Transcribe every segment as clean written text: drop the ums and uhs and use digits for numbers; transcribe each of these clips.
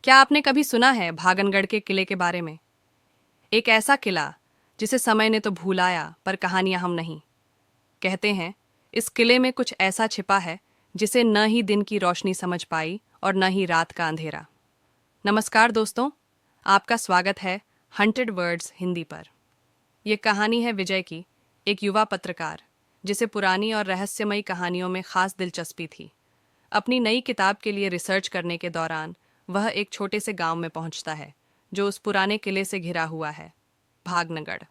क्या आपने कभी सुना है भागनगढ़ के किले के बारे में? एक ऐसा किला जिसे समय ने तो भूलाया पर कहानियां हम नहीं। कहते हैं इस किले में कुछ ऐसा छिपा है जिसे न ही दिन की रोशनी समझ पाई और न ही रात का अंधेरा। नमस्कार दोस्तों, आपका स्वागत है हंटेड वर्ड्स हिंदी पर। यह कहानी है विजय की, एक युवा पत्रकार जिसे पुरानी और रहस्यमयी कहानियों में खास दिलचस्पी थी। अपनी नई किताब के लिए रिसर्च करने के दौरान वह एक छोटे से गांव में पहुंचता है जो उस पुराने किले से घिरा हुआ है, भागनगढ़।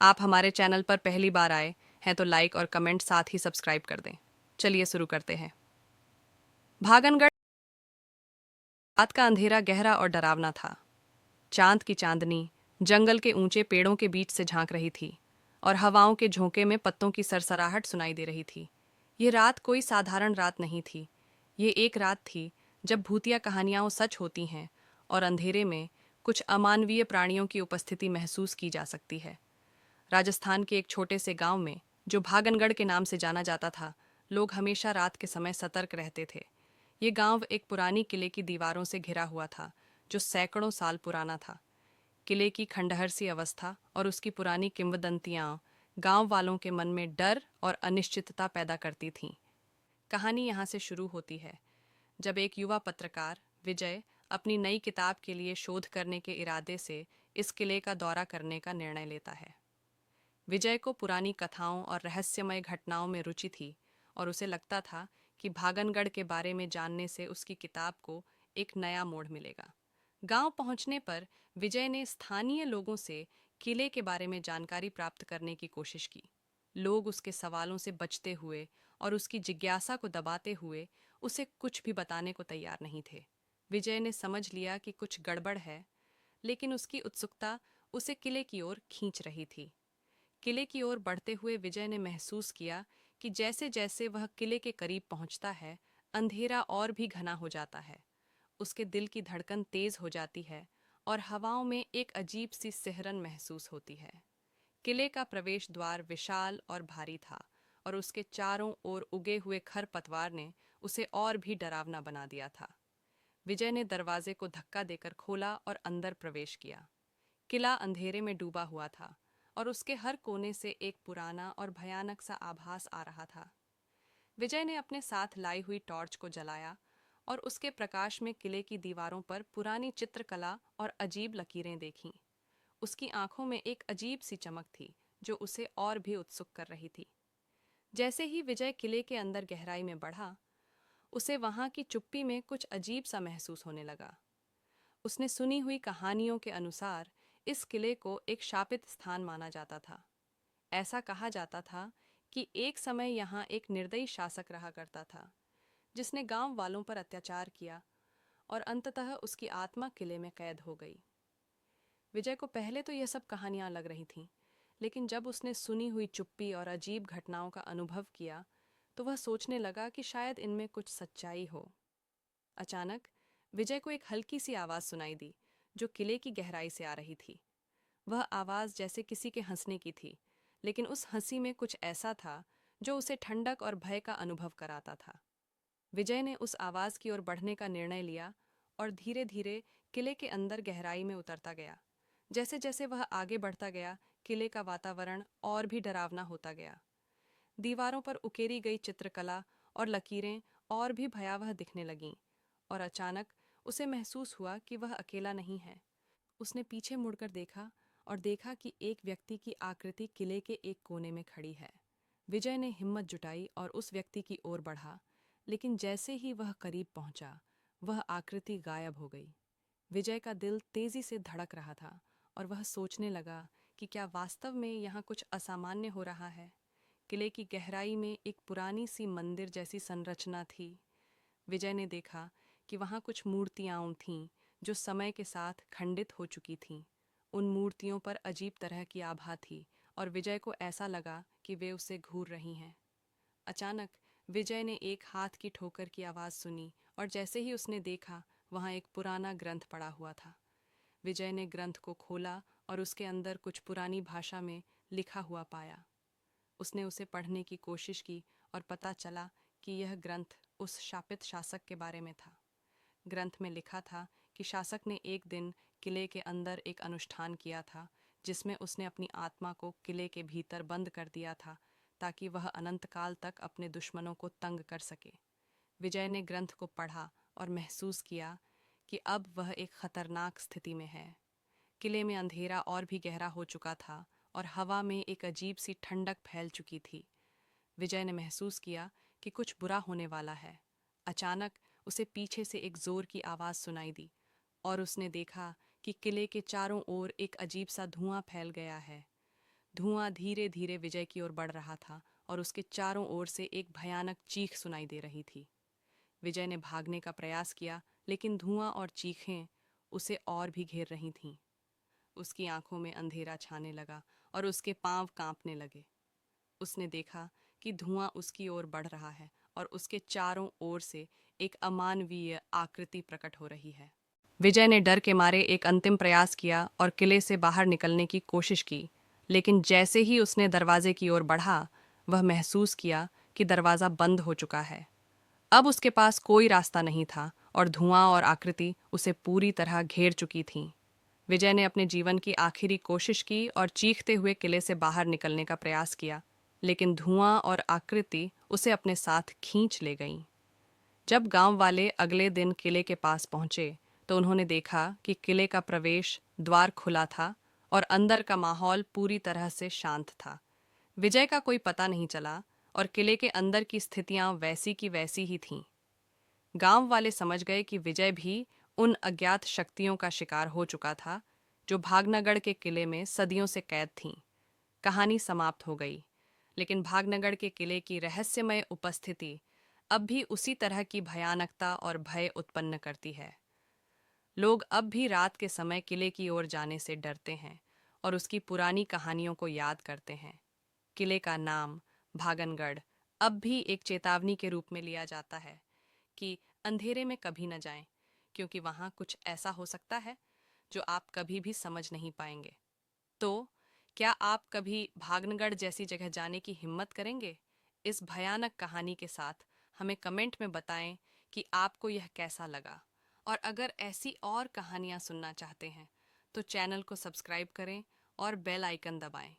आप हमारे चैनल पर पहली बार आए हैं तो लाइक और कमेंट साथ ही सब्सक्राइब कर दें। चलिए शुरू करते हैं। भागनगढ़। रात का अंधेरा गहरा और डरावना था। चांद की चांदनी जंगल के ऊंचे पेड़ों के बीच से झांक रही थी और हवाओं के झोंके में पत्तों की सरसराहट सुनाई दे रही थी। ये रात कोई साधारण रात नहीं थी। ये एक रात थी जब भूतिया कहानियां सच होती हैं और अंधेरे में कुछ अमानवीय प्राणियों की उपस्थिति महसूस की जा सकती है। राजस्थान के एक छोटे से गांव में, जो भागनगढ़ के नाम से जाना जाता था, लोग हमेशा रात के समय सतर्क रहते थे। ये गांव एक पुरानी किले की दीवारों से घिरा हुआ था जो सैकड़ों साल पुराना था। किले की खंडहर सी अवस्था और उसकी पुरानी किंवदंतियां गांव वालों के मन में डर और अनिश्चितता पैदा करती थीं। कहानी यहाँ से शुरू होती है जब एक युवा पत्रकार विजय अपनी नई किताब के लिए शोध करने के इरादे से इस किले का दौरा करने का निर्णय लेता है। विजय को पुरानी कथाओं और रहस्यमय घटनाओं में रुचि थी और उसे लगता था कि भागनगढ़ के बारे में जानने से उसकी किताब को एक नया मोड़ मिलेगा। गांव पहुंचने पर विजय ने स्थानीय लोगों से किले के बारे में जानकारी प्राप्त करने की कोशिश की। लोग उसके सवालों से बचते हुए और उसकी जिज्ञासा को दबाते हुए उसे कुछ भी बताने को तैयार नहीं थे। विजय ने समझ लिया कि कुछ गड़बड़ है, लेकिन उसकी उत्सुकता उसे किले की ओर खींच रही थी। किले की ओर बढ़ते हुए विजय ने महसूस किया कि जैसे जैसे वह किले के करीब पहुंचता है, अंधेरा और भी घना हो जाता है। उसके दिल की धड़कन तेज हो जाती है और हवाओं में एक अजीब सी सिहरन महसूस होती है। किले का प्रवेश द्वार विशाल और भारी था और उसके चारों ओर उगे हुए खरपतवार ने उसे और भी डरावना बना दिया था। विजय ने दरवाजे को धक्का देकर खोला और अंदर प्रवेश किया। किला अंधेरे में डूबा हुआ था और उसके हर कोने से एक पुराना और भयानक सा आभास आ रहा था। विजय ने अपने साथ लाई हुई टॉर्च को जलाया और उसके प्रकाश में किले की दीवारों पर पुरानी चित्रकला और अजीब लकीरें देखीं। उसकी आंखों में एक अजीब सी चमक थी जो उसे और भी उत्सुक कर रही थी। जैसे ही विजय किले के अंदर गहराई में बढ़ा, उसे वहां की चुप्पी में कुछ अजीब सा महसूस होने लगा। उसने सुनी हुई कहानियों के अनुसार इस किले को एक शापित स्थान माना जाता था। ऐसा कहा जाता था कि एक समय यहाँ एक निर्दयी शासक रहा करता था जिसने गांव वालों पर अत्याचार किया और अंततः उसकी आत्मा किले में कैद हो गई। विजय को पहले तो यह सब कहानियां लग रही थीं, लेकिन जब उसने सुनी हुई चुप्पी और अजीब घटनाओं का अनुभव किया तो वह सोचने लगा कि शायद इनमें कुछ सच्चाई हो। अचानक विजय को एक हल्की सी आवाज सुनाई दी जो किले की गहराई से आ रही थी। वह आवाज जैसे किसी के हंसने की थी, लेकिन उस हंसी में कुछ ऐसा था जो उसे ठंडक और भय का अनुभव कराता था। विजय ने उस आवाज की ओर बढ़ने का निर्णय लिया और धीरे धीरे किले के अंदर गहराई में उतरता गया। जैसे जैसे वह आगे बढ़ता गया, किले का वातावरण और भी डरावना होता गया। दीवारों पर उकेरी गई चित्रकला और लकीरें और भी भयावह दिखने लगीं और अचानक उसे महसूस हुआ कि वह अकेला नहीं है। उसने पीछे मुड़कर देखा और देखा कि एक व्यक्ति की आकृति किले के एक कोने में खड़ी है। विजय ने हिम्मत जुटाई और उस व्यक्ति की ओर बढ़ा, लेकिन जैसे ही वह करीब पहुंचा, वह आकृति गायब हो गई। विजय का दिल तेजी से धड़क रहा था और वह सोचने लगा कि क्या वास्तव में यहाँ कुछ असामान्य हो रहा है। किले की गहराई में एक पुरानी सी मंदिर जैसी संरचना थी। विजय ने देखा कि वहाँ कुछ मूर्तियां थीं जो समय के साथ खंडित हो चुकी थीं। उन मूर्तियों पर अजीब तरह की आभा थी और विजय को ऐसा लगा कि वे उसे घूर रही हैं। अचानक विजय ने एक हाथ की ठोकर की आवाज़ सुनी और जैसे ही उसने देखा, वहाँ एक पुराना ग्रंथ पड़ा हुआ था। विजय ने ग्रंथ को खोला और उसके अंदर कुछ पुरानी भाषा में लिखा हुआ पाया। उसने उसे पढ़ने की कोशिश की और पता चला कि यह ग्रंथ उस शापित शासक के बारे में था। ग्रंथ में लिखा था कि शासक ने एक दिन किले के अंदर एक अनुष्ठान किया था, जिसमें उसने अपनी आत्मा को किले के भीतर बंद कर दिया था, ताकि वह अनंत काल तक अपने दुश्मनों को तंग कर सके। विजय ने ग्रंथ को पढ़ा और महसूस किया कि अब वह एक खतरनाक स्थिति में है। किले में अंधेरा और भी गहरा हो चुका था और हवा में एक अजीब सी ठंडक फैल चुकी थी। विजय ने महसूस किया कि कुछ बुरा होने वाला है। अचानक उसे पीछे से एक जोर की आवाज़ सुनाई दी और उसने देखा कि किले के चारों ओर एक अजीब सा धुआं फैल गया है। धुआं धीरे धीरे विजय की ओर बढ़ रहा था और उसके चारों ओर से एक भयानक चीख सुनाई दे रही थी। विजय ने भागने का प्रयास किया, लेकिन धुआं और चीखें उसे और भी घेर रही थीं। उसकी आंखों में अंधेरा छाने लगा और उसके पांव कांपने लगे। उसने देखा कि धुआं उसकी ओर बढ़ रहा है और उसके चारों ओर से एक अमानवीय आकृति प्रकट हो रही है। विजय ने डर के मारे एक अंतिम प्रयास किया और किले से बाहर निकलने की कोशिश की, लेकिन जैसे ही उसने दरवाजे की ओर बढ़ा, वह महसूस किया कि दरवाज़ा बंद हो चुका है। अब उसके पास कोई रास्ता नहीं था और धुआं और आकृति उसे पूरी तरह घेर चुकी थीं। विजय ने अपने जीवन की आखिरी कोशिश की और चीखते हुए किले से बाहर निकलने का प्रयास किया, लेकिन धुआं और आकृति उसे अपने साथ खींच ले गईं। जब गांव वाले अगले दिन किले के पास पहुंचे, तो उन्होंने देखा कि किले का प्रवेश द्वार खुला था और अंदर का माहौल पूरी तरह से शांत था। विजय का कोई पता नहीं चला और किले के अंदर की स्थितियां वैसी की वैसी ही थीं। गांव वाले समझ गए कि विजय भी उन अज्ञात शक्तियों का शिकार हो चुका था, जो भागनगढ़ के किले में सदियों से कैद थीं। कहानी समाप्त हो गई, लेकिन भागनगढ़ के किले की रहस्यमय उपस्थिति अब भी उसी तरह की भयानकता और भय उत्पन्न करती है। लोग अब भी रात के समय किले की ओर जाने से डरते हैं और उसकी पुरानी कहानियों को याद करते हैं। किले का नाम भागनगढ़ अब भी एक चेतावनी के रूप में लिया जाता है कि अंधेरे में कभी न जाएं, क्योंकि वहां कुछ ऐसा हो सकता है जो आप कभी भी समझ नहीं पाएंगे। तो क्या आप कभी भागनगढ़ जैसी जगह जाने की हिम्मत करेंगे? इस भयानक कहानी के साथ हमें कमेंट में बताएं कि आपको यह कैसा लगा। और अगर ऐसी और कहानियां सुनना चाहते हैं तो चैनल को सब्सक्राइब करें और बेल आइकन दबाएं।